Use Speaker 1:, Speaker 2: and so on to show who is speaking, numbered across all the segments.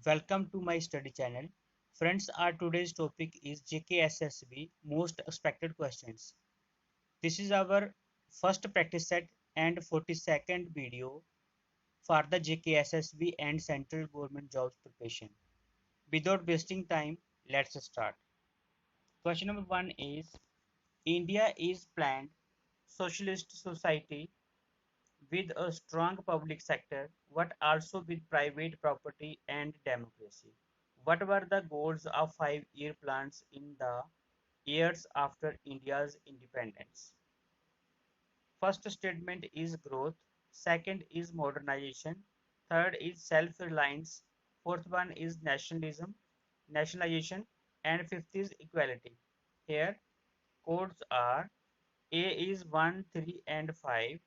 Speaker 1: Welcome to my study channel. Friends, our today's topic is JKSSB most expected questions. This is our first practice set and 42nd video for the JKSSB and central government jobs preparation. Without wasting time, let's start. Question number 1 is India is planned socialist society with a strong public sector, but also with private property and democracy. What were the goals of 5-year plans in the years after India's independence? First statement is growth, second is modernization, third is self-reliance, fourth one is nationalization, and fifth is equality. Here, codes are A is 1, 3, and 5,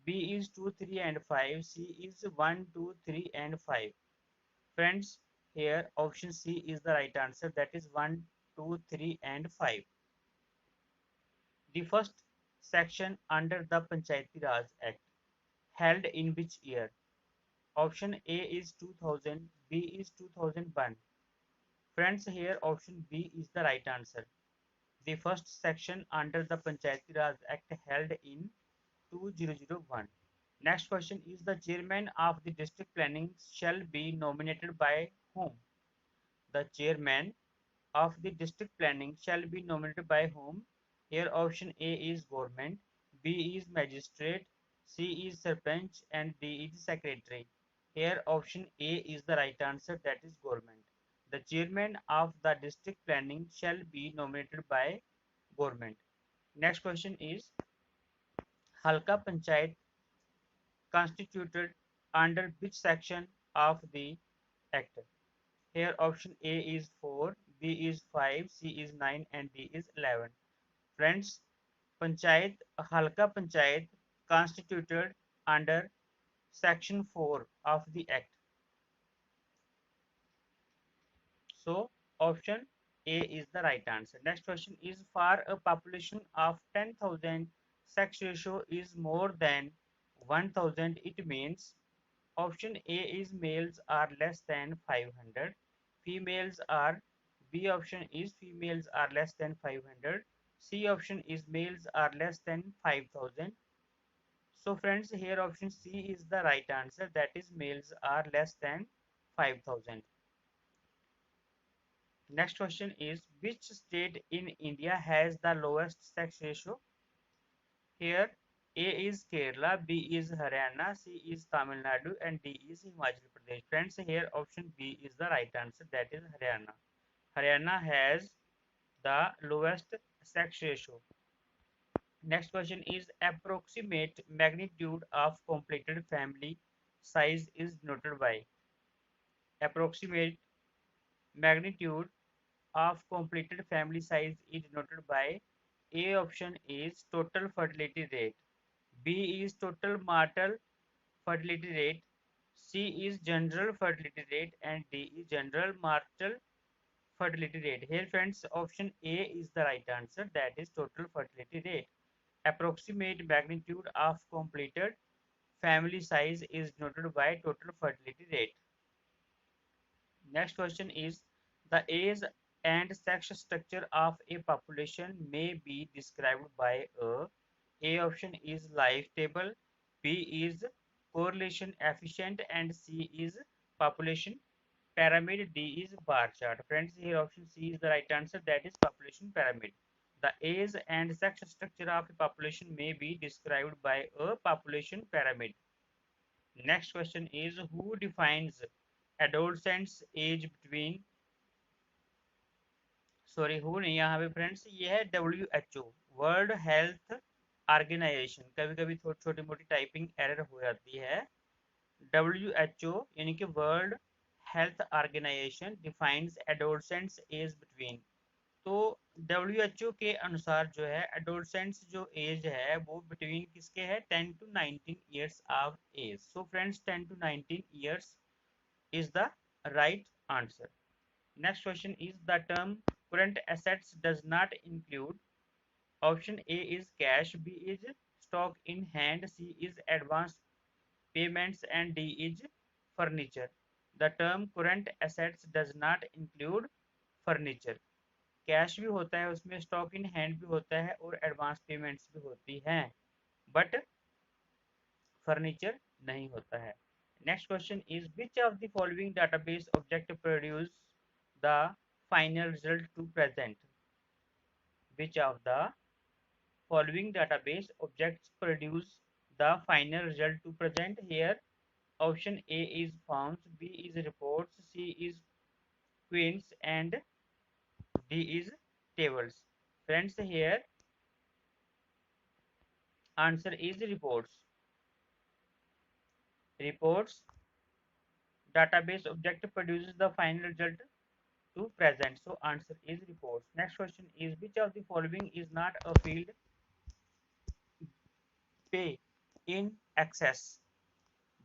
Speaker 1: B is 2, 3, and 5. C is 1, 2, 3, and 5. Friends, here option C is the right answer. That is 1, 2, 3, and 5. The first section under the Panchayati Raj Act held in which year? Option A is 2000, B is 2001. Friends, here option B is the right answer. The first section under the Panchayati Raj Act held in 2001. Next question is the chairman of the district planning shall be nominated by whom? The chairman of the district planning shall be nominated by whom? Here option A is government, B is magistrate, C is sarpanch, and D is secretary. Here option A is the right answer, that is government. The chairman of the district planning shall be nominated by government. Next question is Halka Panchayat constituted under which section of the Act? Here option A is 4, B is 5, C is 9, and D is 11. Friends, Halka Panchayat constituted under section 4 of the Act. So option A is the right answer. Next question is for a population of 10,000 sex ratio is more than 1,000, it means option A is males are less than 500, females are B option is females are less than 500, C option is males are less than 5,000. So friends, here option C is the right answer, that is males are less than 5,000. Next question is which state in India has the lowest sex ratio? Here A is Kerala, B is Haryana, C is Tamil Nadu, and D is Himachal Pradesh. Friends, here option B is the right answer, that is Haryana. Haryana has the lowest sex ratio. Next question is approximate magnitude of completed family size is denoted by. Approximate magnitude of completed family size is denoted by A option is total fertility rate, B is total marital fertility rate, C is general fertility rate, and D is general marital fertility rate. Here friends, option A is the right answer, that is total fertility rate. Approximate magnitude of completed family size is denoted by total fertility rate. Next question is the age and sex structure of a population may be described by A option is life table, B is correlation efficient, and C is population pyramid, D is bar chart. Friends, here option C is the right answer, that is population pyramid. The age and sex structure of a population may be described by a population pyramid. Next question is who defines adolescents age between who नहीं यहाँ पे friends ये है WHO world health organisation कभी कभी थोड़ी छोटी मोटी टाइपिंग एरर हो जाती है WHO यानी कि world health organisation defines adolescents age between तो WHO के अनुसार जो है एडोलसेंट्स जो एज है वो बिटवीन किसके है 10 to 19 years of age so friends 10 to 19 years is the right answer. Next question is the term current assets does not include option A is cash, B is stock in hand, C is advance payments, and D is furniture. The term current assets does not include furniture. Cash भी होता है उसमें, stock in hand भी होता है और advance payments भी होती हैं, बट फर्नीचर नहीं होता है। Next question is which of the following database object produce the final result to present? Which of the following database objects produce the final result to present? Here option A is forms, B is reports, C is queries, and D is tables. Friends, here answer is reports. Reports database object produces the final result to present. So answer is reports. Next question is which of the following is not a field pay in excess?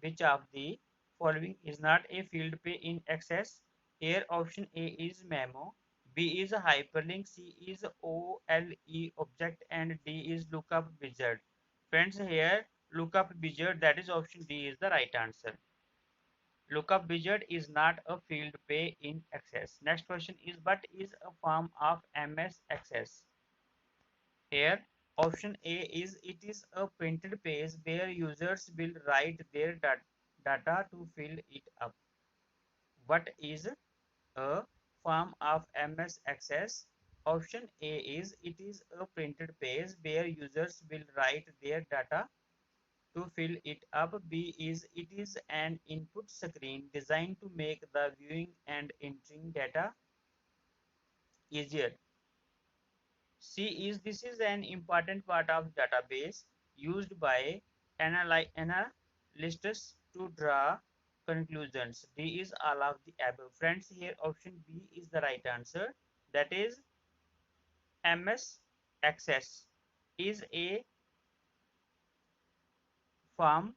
Speaker 1: Which of the following is not a field pay in excess? Here option A is memo, B is a hyperlink, C is OLE object, and D is lookup wizard. Friends, here lookup wizard, that is option D is the right answer. Lookup wizard is not a field pay in excess. Next question is what is a form of MS Access? Here option A is it is a printed page where users will write their data to fill it up. What is a form of MS Access? Option A is it is a printed page where users will write their data to fill it up. B is it is an input screen designed to make the viewing and entering data easier. C is this is an important part of database used by analysts to draw conclusions. D is all of the above. Friends, here option B is the right answer. That is MS Access is a form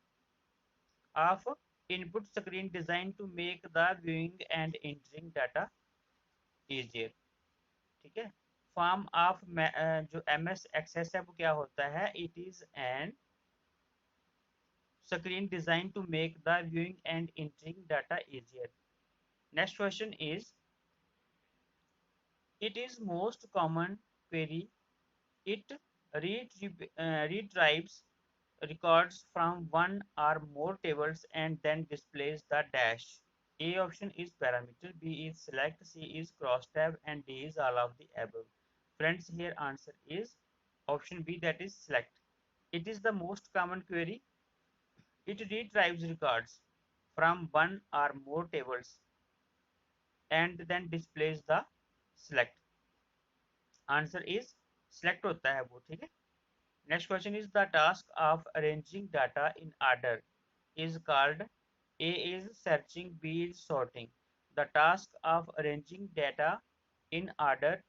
Speaker 1: of input screen designed to make the viewing and entering data easier. ठीक है, form of जो MS Access है वो क्या होता है? It is an screen designed to make the viewing and entering data easier. Next question is it is most common query. It retrieves records from one or more tables and then displays the dash. A option is parameter, B is select, C is cross tab, and D is all of the above. Friends, here answer is option B, that is select. It is the most common query. It retrieves records from one or more tables and then displays the select. Answer is select होता है वो, ठीक है। Next question is the task of arranging data in order is called. A is searching, B is sorting. The task of arranging data in order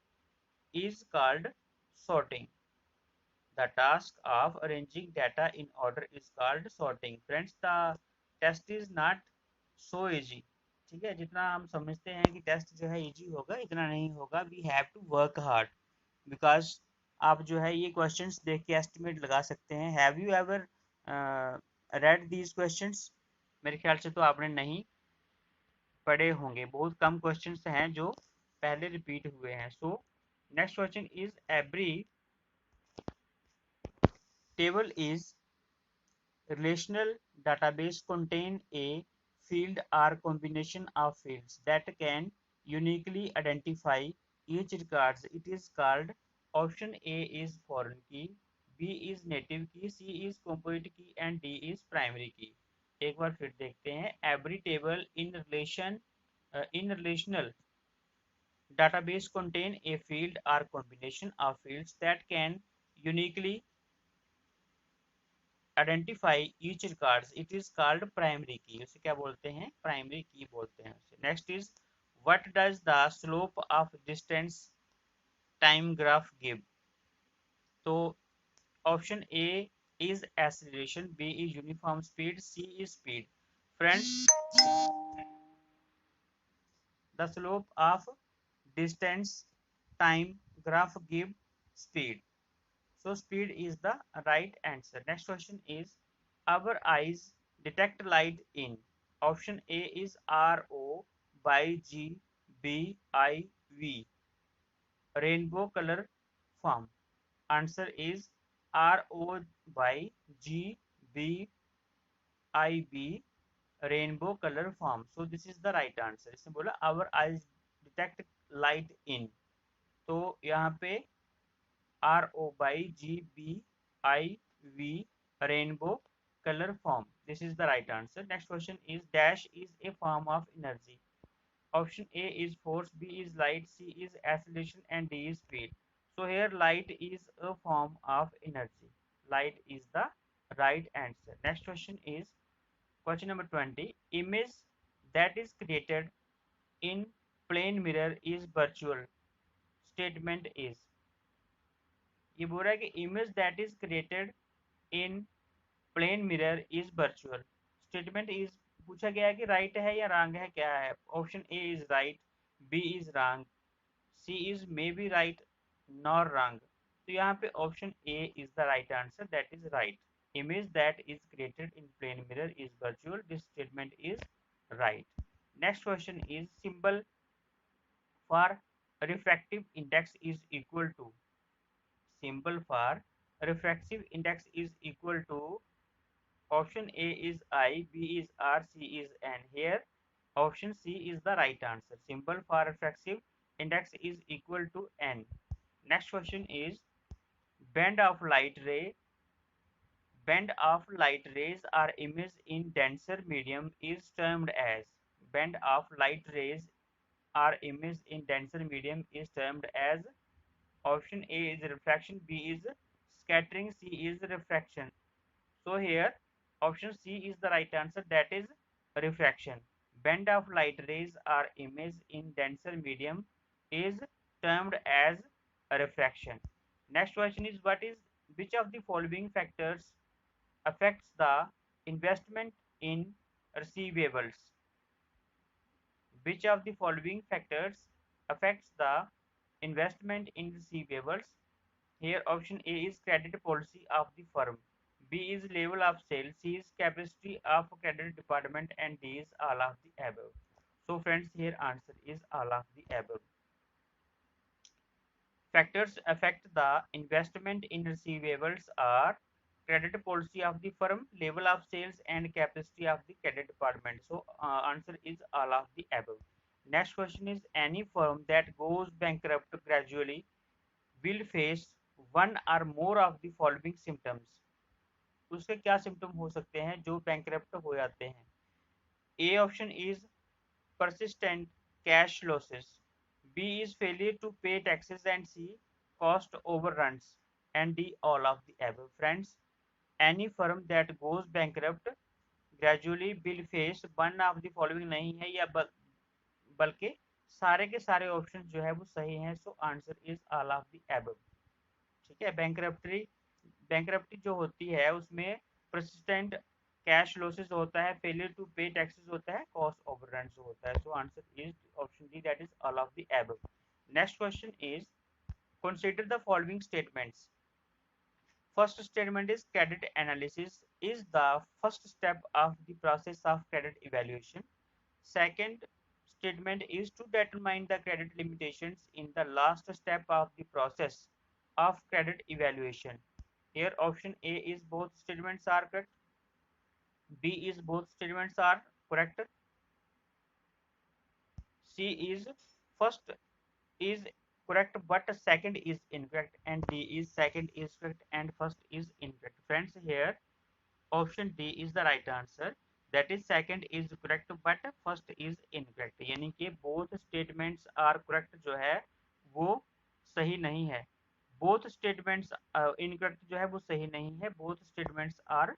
Speaker 1: is called sorting. The task of arranging data in order is called sorting. Friends, the test is not so easy. ठीक है, जितना हम समझते हैं कि test जो है easy होगा, इतना नहीं होगा. We have to work hard because आप जो है ये क्वेश्चंस देख के एस्टिमेट लगा सकते हैं. Have you ever read these questions? मेरे ख्याल से तो आपने नहीं पढ़े होंगे. बहुत कम क्वेश्चंस हैं जो पहले रिपीट हुए हैं. So next question is every table is relational database contain a field or combination of fields that can uniquely identify each records. It is called. Option A is foreign key, B is native key, C is composite key, and D is primary key. एक बार फिर देखते हैं. Every table in relational database contain a field or combination of fields that can uniquely identify each records. It is called primary key. उसे क्या बोलते हैं? Primary key बोलते हैं उसे. Next is what does the slope of distance time graph give? तो option A is acceleration, B is uniform speed, C is speed. Friends, the slope of distance time graph give speed. So speed is the right answer. Next question is our eyes detect light in. Option A is ROYGBIV, rainbow color form. Answer is ROYGBIV, rainbow color form. So this is the right answer. इसने बोला our eyes detect light in, तो यहाँ पे ROYGBIV, rainbow color form. This is the right answer. Next question is dash is a form of energy. Option A is force, B is light, C is acceleration, and D is speed. So here light is a form of energy. Light is the right answer. Next question is question number 20. Image that is created in plane mirror is virtual. Statement is, ये बोल रहा है कि image that is created in plane mirror is virtual. Statement is पूछा गया है कि right है या रॉन्ग है, क्या है। Option A is right, B is wrong, C is maybe right, nor wrong. तो यहाँ पे option A is the right answer, that is right. Image that is created in plane mirror is virtual, this statement is right. Next question is symbol for refractive index is equal to, symbol for refractive index is equal to, option A is I, B is R, C is N. Here option C is the right answer. Symbol for refractive index is equal to N. Next question is band of light ray. Band of light rays are imaged in denser medium is termed as. Band of light rays are imaged in denser medium is termed as. Option A is refraction, B is scattering, C is refraction. So here option C is the right answer, that is refraction. Band of light rays are imaged in denser medium is termed as refraction. Next question is which of the following factors affects the investment in receivables? Which of the following factors affects the investment in receivables? Here option A is credit policy of the firm, B is level of sale, C is capacity of credit department, and D is all of the above. So friends, here answer is all of the above. Factors affect the investment in receivables are credit policy of the firm, level of sales, and capacity of the credit department. So answer is all of the above. Next question is any firm that goes bankrupt gradually will face one or more of the following symptoms. उसके क्या symptom हो सकते हैं जो bankrupt हो जाते हैं? A option is persistent cash losses, B is failure to pay taxes, and C cost overruns, and D all of the above. Friends, any firm that goes bankrupt gradually will face one of the following नहीं है या बल्कि सारे के सारे option जो है वो सही हैं, सो answer is all of the above. ठीक है, बैंकरप्टी जो होती है उसमें परसिस्टेंट कैश लॉसेस होता है, फेलियर टू पे टैक्सेस होता है, कॉस्ट ओवररन होता है। So answer is option D, that is all of the above. Next question is consider the following statements. First statement is credit analysis is the first step of the process of credit evaluation. Second statement is to determine the credit limitations in the last step of the process of credit evaluation. Here option A is both statements are correct, B is both statements are correct, C is first is correct but second is incorrect, and D is second is correct and first is incorrect. Friends, here option D is the right answer, that is second is correct but first is incorrect. यानी कि both statements are correct जो है वो सही नहीं है, both statements incorrect जो है वो सही नहीं है, both statements are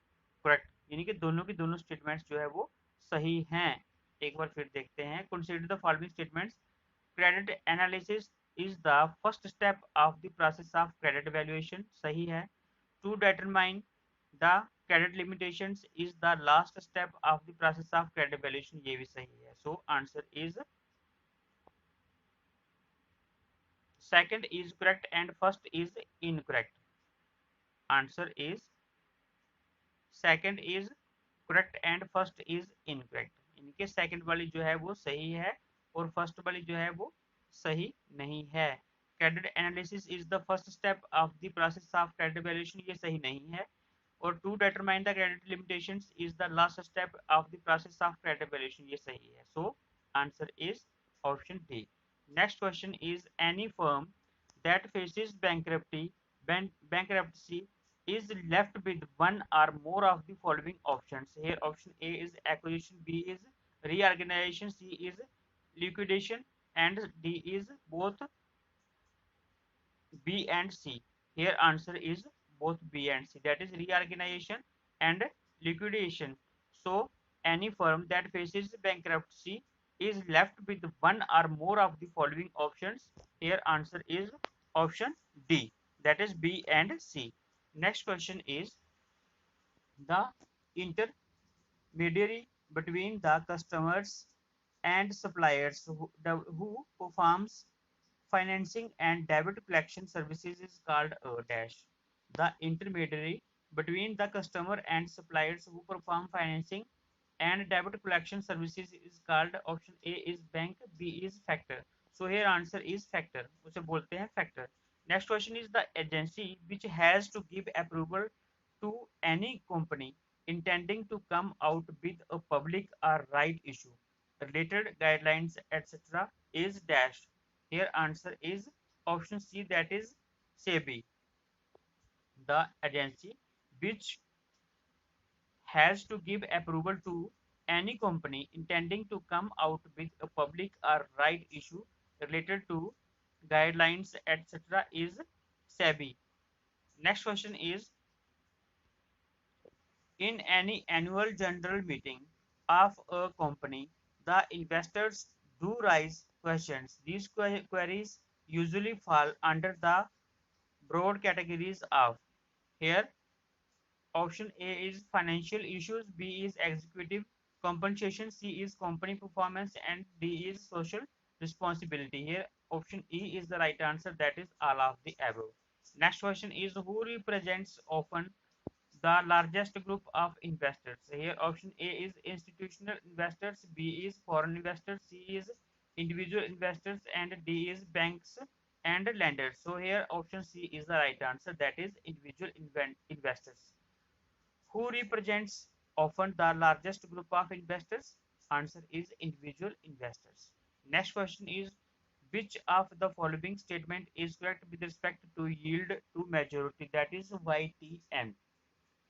Speaker 1: correct यानी कि दोनों की दोनों statements जो है वो सही हैं। एक बार फिर देखते हैं। Consider the following statements. Credit analysis is the first step of the process of credit evaluation, सही है। To determine the credit limitations is the last step of the process of credit evaluation, ये भी सही है। So answer is second is correct and first is incorrect. Answer is second is correct and first is incorrect, इनके second वाली जो है वो सही है और फर्स्ट वाली जो है वो सही नहीं है। Credit analysis is the first step of the process of credit valuation, ये सही नहीं है। और to determine the credit limitations is the last step of the process of credit valuation, ये सही है। So answer is option D. Next question is any firm that faces bankruptcy is left with one or more of the following options. Here option A is acquisition, B is reorganization, C is liquidation, and D is both B and C. Here answer is both B and C, that is reorganization and liquidation. So any firm that faces bankruptcy is left with one or more of the following options. Here answer is option D, that is B and C. Next question is the intermediary between the customers and suppliers who performs financing and debit collection services is called a dash. The intermediary between the customer and suppliers who perform financing and debit collection services is called, option A is bank, B is factor. So here answer is factor, उसे बोलते हैं factor. Next question is the agency which has to give approval to any company intending to come out with a public or right issue, related guidelines, etc. is dash. Here answer is option C, that is SEBI. The agency which has to give approval to any company intending to come out with a public or right issue related to guidelines, etc. is SEBI. Next question is in any annual general meeting of a company, the investors do raise questions. These queries usually fall under the broad categories of, here option A is financial issues, B is executive compensation, C is company performance, and D is social responsibility. Here option E is the right answer, that is all of the above. Next question is who represents often the largest group of investors. Here option A is institutional investors, B is foreign investors, C is individual investors, and D is banks and lenders. So here option C is the right answer, that is individual investors. Who represents often the largest group of investors? Answer is individual investors. Next question is which of the following statement is correct with respect to yield to maturity, that is YTM.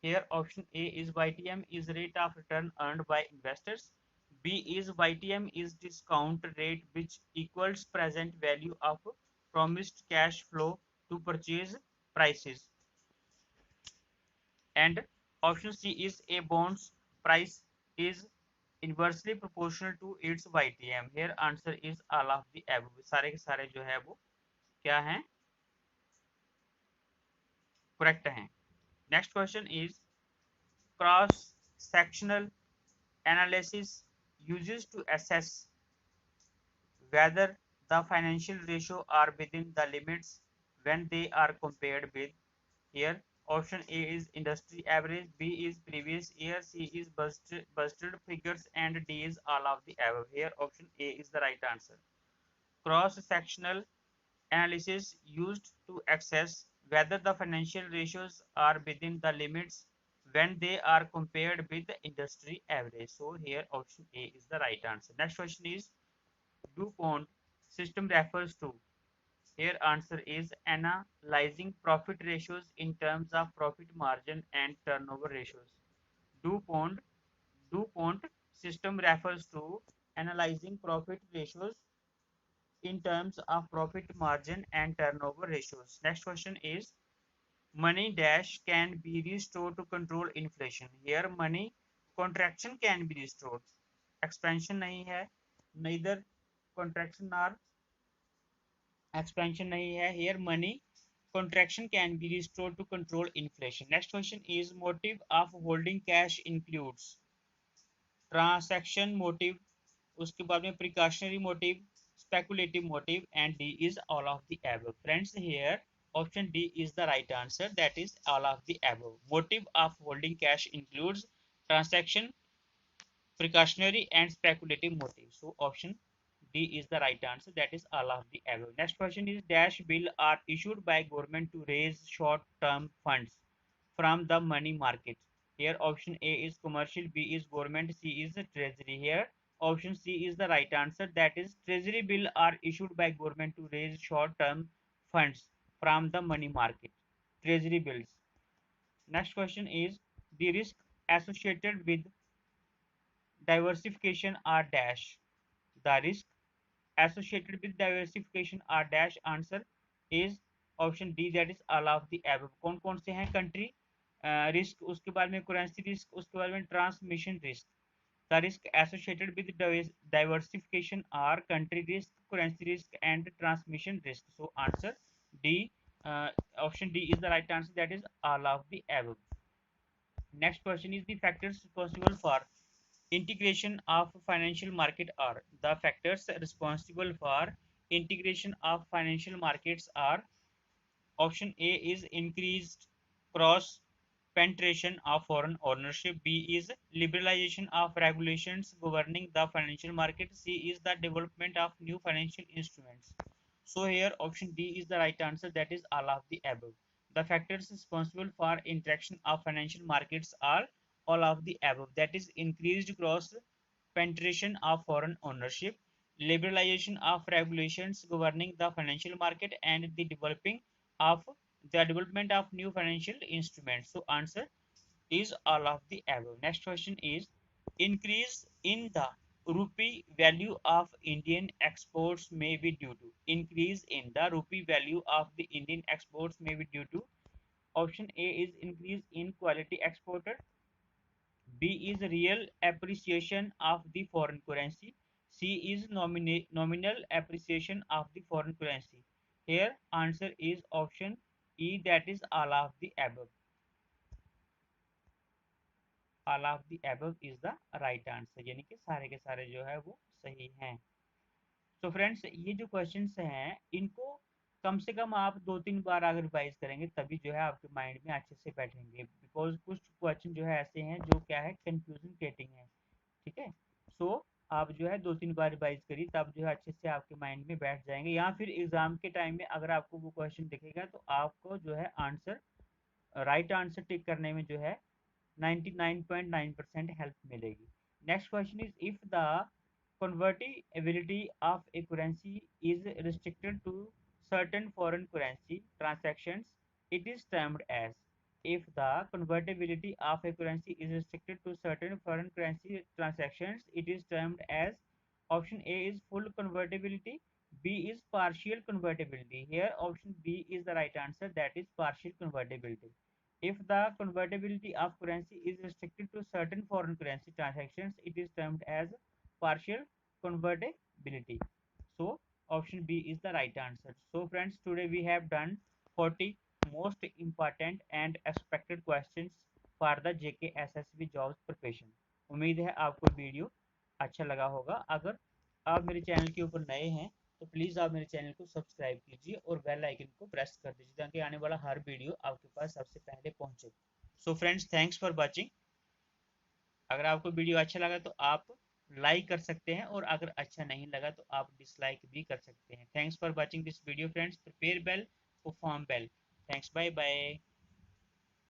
Speaker 1: Here option A is YTM is rate of return earned by investors. B is YTM is discount rate which equals present value of promised cash flow to purchase prices. And option C is a bond's price is inversely proportional to its YTM. Here answer is all of the above. सारे के सारे जो है वो क्या हैं, correct हैं. Next question is cross sectional analysis uses to assess whether the financial ratio are within the limits when they are compared with, here option A is industry average, B is previous year, C is busted figures, and D is all of the above. Here option A is the right answer. Cross sectional analysis used to assess whether the financial ratios are within the limits when they are compared with the industry average. So here option A is the right answer. Next question is DuPont system refers to, here answer is analyzing profit ratios in terms of profit margin and turnover ratios. DuPont DuPont system refers to analyzing profit ratios in terms of profit margin and turnover ratios. Next question is money dash can be restored to control inflation. Here money contraction can be restored. Expansion नहीं है, neither contraction nor expansion nahi hai. Here money contraction can be restored to control inflation. Next question is motive of holding cash includes transaction motive, उसके बाद में precautionary motive, speculative motive, and D is all of the above. Friends, here option D is the right answer, that is all of the above. Motive of holding cash includes transaction, precautionary and speculative motive. So option D is the right answer. That is all of the above. Next question is dash bill are issued by government to raise short-term funds from the money market. Here option A is commercial, B is government, C is treasury. Here option C is the right answer. That is treasury bill are issued by government to raise short-term funds from the money market. Treasury bills. Next question is the risk associated with diversification are dash. The risk associated with diversification are dash. Answer is option D, that is all of the above. कौन कौन से हैं country risk, उसके बाद में currency risk, उसके बाद में transmission risk. The risk associated with diversification are country risk, currency risk, and transmission risk. So answer D, option D is the right answer. That is all of the above. Next question is the factors responsible for integration of financial market are. The factors responsible for integration of financial markets are option A is increased cross penetration of foreign ownership, B is liberalization of regulations governing the financial market, C is the development of new financial instruments. So here option D is the right answer. That is all of the above. The factors responsible for interaction of financial markets are all of the above. That is increased cross penetration of foreign ownership, liberalization of regulations governing the financial market, and the development of new financial instruments. So answer is all of the above. Next question is increase in the rupee value of Indian exports may be due to. Increase in the rupee value of the Indian exports may be due to. Option A is increase in quality exported. B is real appreciation of the foreign currency. C is nominal appreciation of the foreign currency. Here answer is option E, that is all of the above. All of the above is the right answer. यानी कि सारे के सारे जो है वो सही हैं. तो फ्रेंड्स ये जो क्वेश्चंस हैं इनको कम से कम आप 2-3 बार अगर रिवाइज करेंगे तभी जो है आपके माइंड में अच्छे से बैठेंगे, बिकॉज कुछ क्वेश्चन जो है ऐसे हैं जो क्या है कंफ्यूजन क्रिएटिंग है. ठीक है. सो आप जो है 2-3 बार रिवाइज करिए तब जो है अच्छे से आपके माइंड में बैठ जाएंगे, या फिर एग्जाम के टाइम में अगर आपको वो क्वेश्चन दिखेगा तो आपको जो है आंसर राइट आंसर टिक करने में जो है 99.9% हेल्प मिलेगी. Next question is if the convertibility of a currency is restricted to certain foreign currency transactions, it is termed as. If the convertibility of a currency is restricted to certain foreign currency transactions, it is termed as. Option A is full convertibility, B is partial convertibility. Here option B is the right answer, that is partial convertibility. If the convertibility of currency is restricted to certain foreign currency transactions, it is termed as partial convertibility. So option B is the right answer. So friends, today we have done 40 most important and expected questions for the JK SSB jobs preparation. उम्मीद है आपको video अच्छा लगा होगा. अगर आप मेरे channel के ऊपर नए हैं तो प्लीज़ आप मेरे चैनल को सब्सक्राइब कीजिए और बेल आइकन को प्रेस कर दीजिए ताकि आने वाला हर वीडियो आपके पास सबसे पहले पहुंचे. So friends, thanks for watching. अगर आपको वीडियो अच्छा लगा तो आप लाइक कर सकते हैं और अगर अच्छा नहीं लगा तो आप डिसलाइक भी कर सकते हैं. Thanks for watching this video friends. Prepare bell, perform bell. Thanks, bye bye.